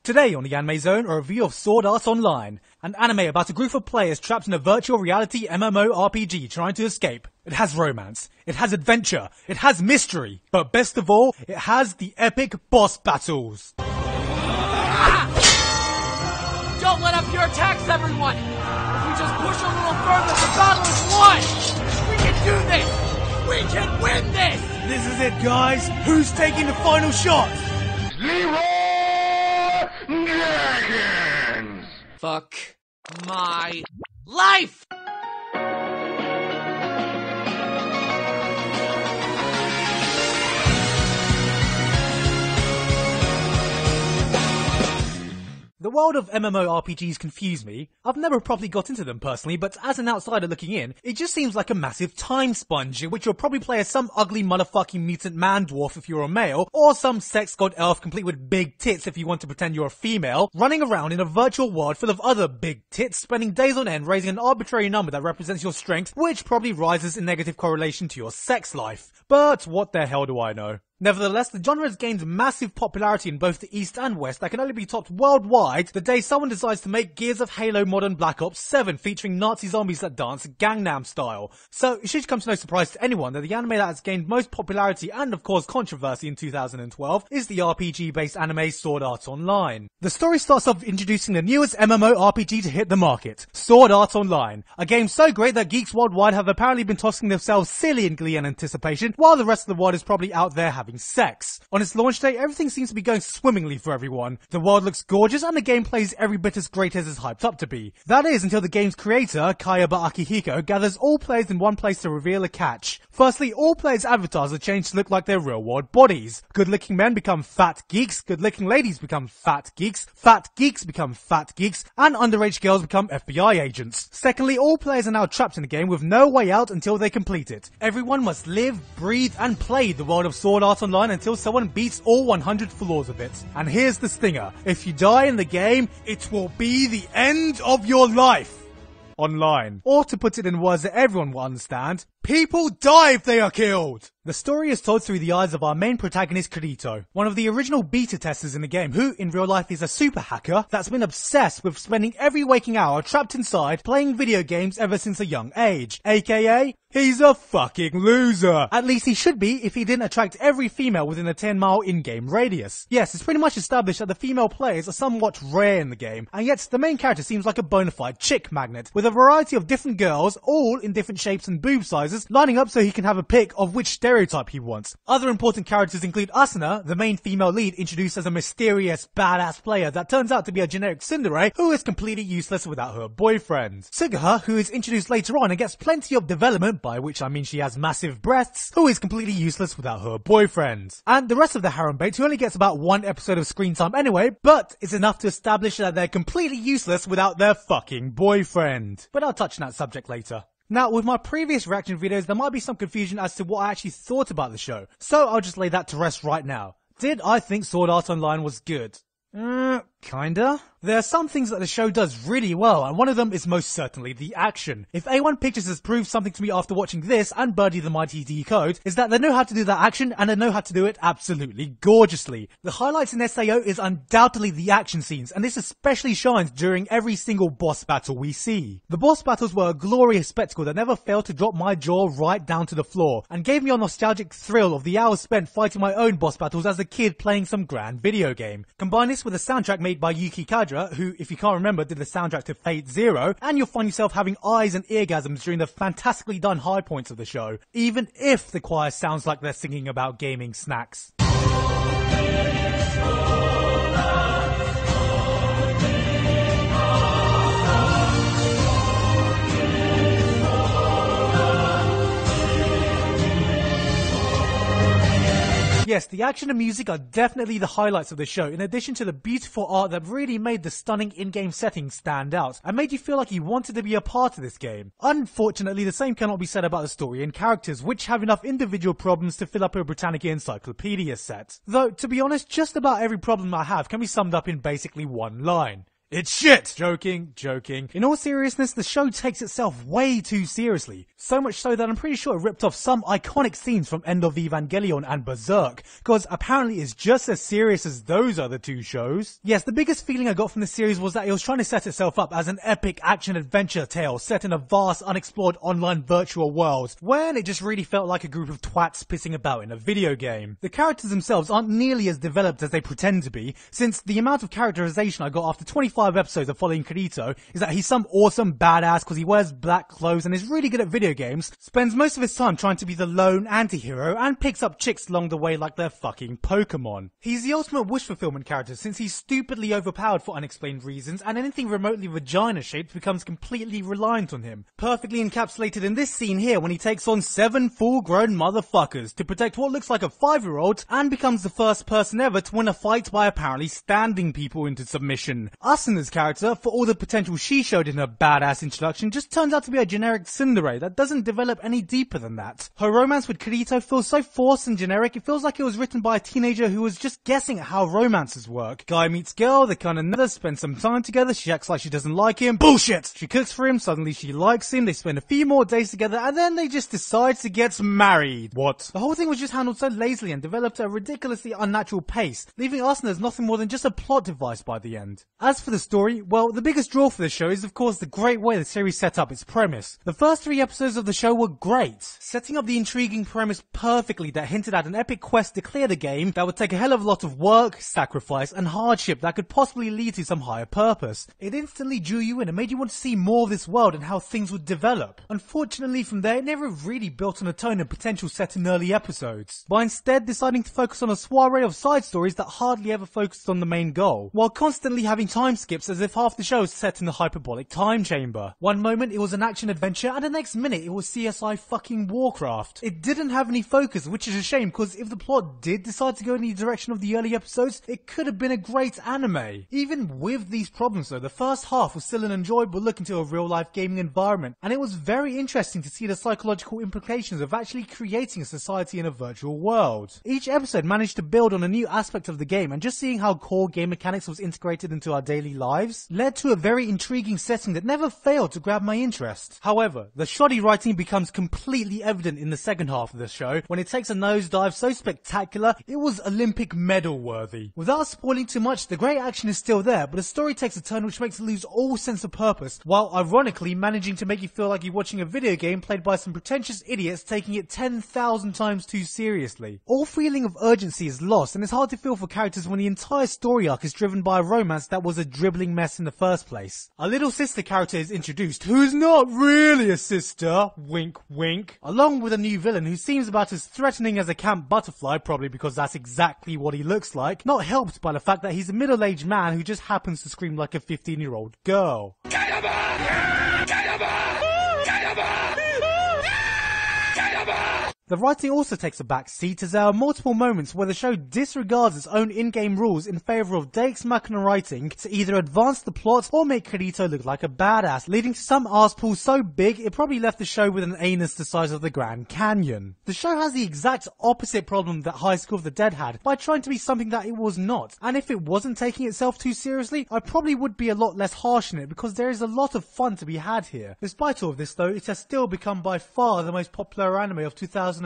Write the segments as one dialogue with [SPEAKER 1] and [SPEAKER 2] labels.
[SPEAKER 1] Today on the Anime Zone, a review of Sword Art Online, an anime about a group of players trapped in a virtual reality MMORPG trying to escape. It has romance, it has adventure, it has mystery, but best of all, it has the epic boss battles.
[SPEAKER 2] Don't let up your attacks, everyone! If we just push a little further, the battle is won! We can do this! We can win this!
[SPEAKER 1] This is it, guys! Who's taking the final shot?
[SPEAKER 3] Dragons!
[SPEAKER 2] Fuck my life!
[SPEAKER 1] The world of MMORPGs confuse me. I've never properly got into them personally, but as an outsider looking in, it just seems like a massive time sponge in which you'll probably play as some ugly motherfucking mutant man dwarf if you're a male, or some sex god elf complete with big tits if you want to pretend you're a female, running around in a virtual world full of other big tits, spending days on end raising an arbitrary number that represents your strength, which probably rises in negative correlation to your sex life. But what the hell do I know? Nevertheless, the genre has gained massive popularity in both the East and West that can only be topped worldwide the day someone decides to make Gears of Halo Modern Black Ops 7 featuring Nazi zombies that dance Gangnam Style. So it should come to no surprise to anyone that the anime that has gained most popularity and of course controversy in 2012 is the RPG-based anime Sword Art Online. The story starts off introducing the newest MMORPG to hit the market, Sword Art Online, a game so great that geeks worldwide have apparently been tossing themselves silly in glee and anticipation, while the rest of the world is probably out there having sex. On its launch day, everything seems to be going swimmingly for everyone. The world looks gorgeous and the gameplay is every bit as great as it's hyped up to be. That is until the game's creator, Kayaba Akihiko, gathers all players in one place to reveal a catch. Firstly, all players' avatars are changed to look like their real-world bodies. Good-looking men become fat geeks, good-looking ladies become fat geeks become fat geeks, and underage girls become FBI agents. Secondly, all players are now trapped in the game with no way out until they complete it. Everyone must live, breathe, and play the world of Sword Art Online until someone beats all 100 floors of it. And here's the stinger. If you die in the game, it will be the end of your life. Online. Or to put it in words that everyone will understand, people die if they are killed! The story is told through the eyes of our main protagonist Kirito, one of the original beta testers in the game who, in real life, is a super hacker that's been obsessed with spending every waking hour trapped inside playing video games ever since a young age. AKA, he's a fucking loser! At least he should be if he didn't attract every female within a 10-mile in-game radius. Yes, it's pretty much established that the female players are somewhat rare in the game, and yet the main character seems like a bona fide chick magnet, with a variety of different girls, all in different shapes and boob sizes, lining up so he can have a pick of which stereotype he wants. Other important characters include Asuna, the main female lead introduced as a mysterious, badass player that turns out to be a generic tsundere who is completely useless without her boyfriend. Suguha, who is introduced later on and gets plenty of development, by which I mean she has massive breasts, who is completely useless without her boyfriend. And the rest of the harem bait who only gets about one episode of screen time anyway, but it's enough to establish that they're completely useless without their fucking boyfriend. But I'll touch on that subject later. Now, with my previous reaction videos, there might be some confusion as to what I actually thought about the show, so I'll just lay that to rest right now. Did I think Sword Art Online was good? Kinda. There are some things that the show does really well, and one of them is most certainly the action. If A1 Pictures has proved something to me after watching this and Birdie the Mighty Decode, is that they know how to do that action and they know how to do it absolutely gorgeously. The highlights in SAO is undoubtedly the action scenes, and this especially shines during every single boss battle we see. The boss battles were a glorious spectacle that never failed to drop my jaw right down to the floor, and gave me a nostalgic thrill of the hours spent fighting my own boss battles as a kid playing some grand video game. Combine this with a soundtrack made by Yuki Kadra, who, if you can't remember, did the soundtrack to Fate Zero, and you'll find yourself having eyes and eargasms during the fantastically done high points of the show, even if the choir sounds like they're singing about gaming snacks. Yes, the action and music are definitely the highlights of the show, in addition to the beautiful art that really made the stunning in-game settings stand out, and made you feel like you wanted to be a part of this game. Unfortunately, the same cannot be said about the story and characters, which have enough individual problems to fill up a Britannica Encyclopedia set. Though, to be honest, just about every problem I have can be summed up in basically one line. It's shit! Joking. In all seriousness, the show takes itself way too seriously. So much so that I'm pretty sure it ripped off some iconic scenes from End of Evangelion and Berserk, cause apparently it's just as serious as those other two shows. Yes, the biggest feeling I got from the series was that it was trying to set itself up as an epic action-adventure tale set in a vast, unexplored online virtual world, when it just really felt like a group of twats pissing about in a video game. The characters themselves aren't nearly as developed as they pretend to be, since the amount of characterization I got after 25 episodes of following Kirito is that he's some awesome badass because he wears black clothes and is really good at video games, spends most of his time trying to be the lone anti-hero, and picks up chicks along the way like they're fucking Pokemon. He's the ultimate wish fulfillment character since he's stupidly overpowered for unexplained reasons, and anything remotely vagina-shaped becomes completely reliant on him. Perfectly encapsulated in this scene here when he takes on 7 full-grown motherfuckers to protect what looks like a 5-year-old and becomes the first person ever to win a fight by apparently standing people into submission. Asuna's character, for all the potential she showed in her badass introduction, just turns out to be a generic tsundere that doesn't develop any deeper than that. Her romance with Kirito feels so forced and generic, it feels like it was written by a teenager who was just guessing at how romances work. Guy meets girl, they kinda never spend some time together, she acts like she doesn't like him. Bullshit! She cooks for him, suddenly she likes him, they spend a few more days together, and then they just decide to get married. What? The whole thing was just handled so lazily and developed at a ridiculously unnatural pace, leaving Asuna as nothing more than just a plot device by the end. As for the story, well, the biggest draw for the show is of course the great way the series set up its premise. The first 3 episodes of the show were great, setting up the intriguing premise perfectly that hinted at an epic quest to clear the game that would take a hell of a lot of work, sacrifice, and hardship that could possibly lead to some higher purpose. It instantly drew you in and made you want to see more of this world and how things would develop. Unfortunately from there, it never really built on a tone and potential set in early episodes, by instead deciding to focus on a soiree of side stories that hardly ever focused on the main goal, while constantly having time skips as if half the show is set in a hyperbolic time chamber. One moment it was an action adventure and the next minute it was CSI fucking Warcraft. It didn't have any focus, which is a shame because if the plot did decide to go in the direction of the early episodes, it could have been a great anime. Even with these problems though, the first half was still an enjoyable look into a real life gaming environment, and it was very interesting to see the psychological implications of actually creating a society in a virtual world. Each episode managed to build on a new aspect of the game, and just seeing how core game mechanics was integrated into our daily lives led to a very intriguing setting that never failed to grab my interest. However, the shoddy writing becomes completely evident in the second half of the show when it takes a nosedive so spectacular it was Olympic medal worthy. Without spoiling too much, the great action is still there, but the story takes a turn which makes it lose all sense of purpose, while ironically managing to make you feel like you're watching a video game played by some pretentious idiots taking it 10,000 times too seriously. All feeling of urgency is lost, and it's hard to feel for characters when the entire story arc is driven by a romance that was a dribbling mess in the first place. A little sister character is introduced, who is not really a sister, wink wink, along with a new villain who seems about as threatening as a camp butterfly, probably because that's exactly what he looks like, not helped by the fact that he's a middle-aged man who just happens to scream like a 15-year-old girl. The writing also takes a back seat, as there are multiple moments where the show disregards its own in-game rules in favour of Deus Machina writing to either advance the plot or make Kirito look like a badass, leading to some arsepool so big it probably left the show with an anus the size of the Grand Canyon. The show has the exact opposite problem that High School of the Dead had by trying to be something that it was not, and if it wasn't taking itself too seriously, I probably would be a lot less harsh in it because there is a lot of fun to be had here. Despite all of this though, it has still become by far the most popular anime of 2012.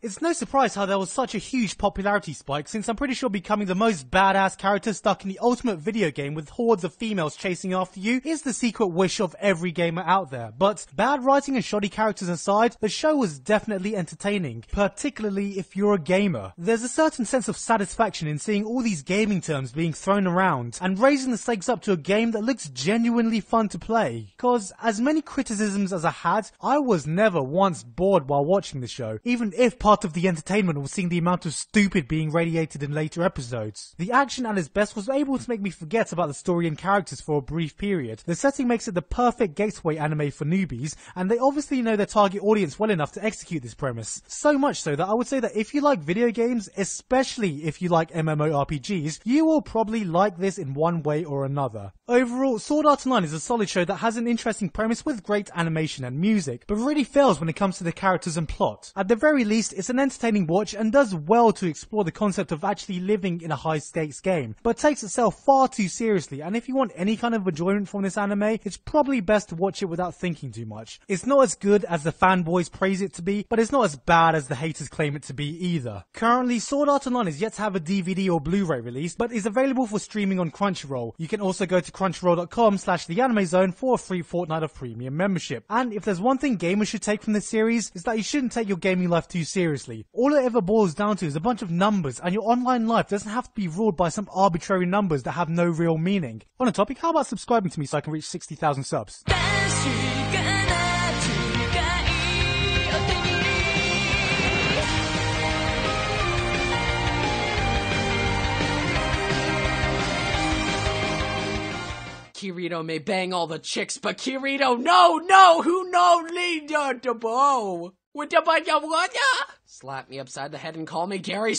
[SPEAKER 1] It's no surprise how there was such a huge popularity spike, since I'm pretty sure becoming the most badass character stuck in the ultimate video game with hordes of females chasing after you is the secret wish of every gamer out there. But bad writing and shoddy characters aside, the show was definitely entertaining, particularly if you're a gamer. There's a certain sense of satisfaction in seeing all these gaming terms being thrown around and raising the stakes up to a game that looks genuinely fun to play. Cause as many criticisms as I had, I was never once bored while watching the show, even if part of the entertainment was seeing the amount of stupid being radiated in later episodes. The action at its best was able to make me forget about the story and characters for a brief period. The setting makes it the perfect gateway anime for newbies, and they obviously know their target audience well enough to execute this premise. So much so that I would say that if you like video games, especially if you like MMORPGs, you will probably like this in one way or another. Overall, Sword Art Online is a solid show that has an interesting premise with great animation and music, but really fails when it comes to the characters and plot. At the very least, it's an entertaining watch and does well to explore the concept of actually living in a high-stakes game, but takes itself far too seriously, and if you want any kind of enjoyment from this anime, it's probably best to watch it without thinking too much. It's not as good as the fanboys praise it to be, but it's not as bad as the haters claim it to be either. Currently, Sword Art Online is yet to have a DVD or Blu-ray release, but is available for streaming on Crunchyroll. You can also go to crunchyroll.com/theanimezone for a free fortnight of premium membership. And if there's one thing gamers should take from this series, is that you shouldn't take your gaming life too seriously. All it ever boils down to is a bunch of numbers, and your online life doesn't have to be ruled by some arbitrary numbers that have no real meaning. On a topic, how about subscribing to me so I can reach 60,000 subs?
[SPEAKER 2] Kirito may bang all the chicks, but Kirito, no, who no leader to bow. Slap me upside the head and call me Gary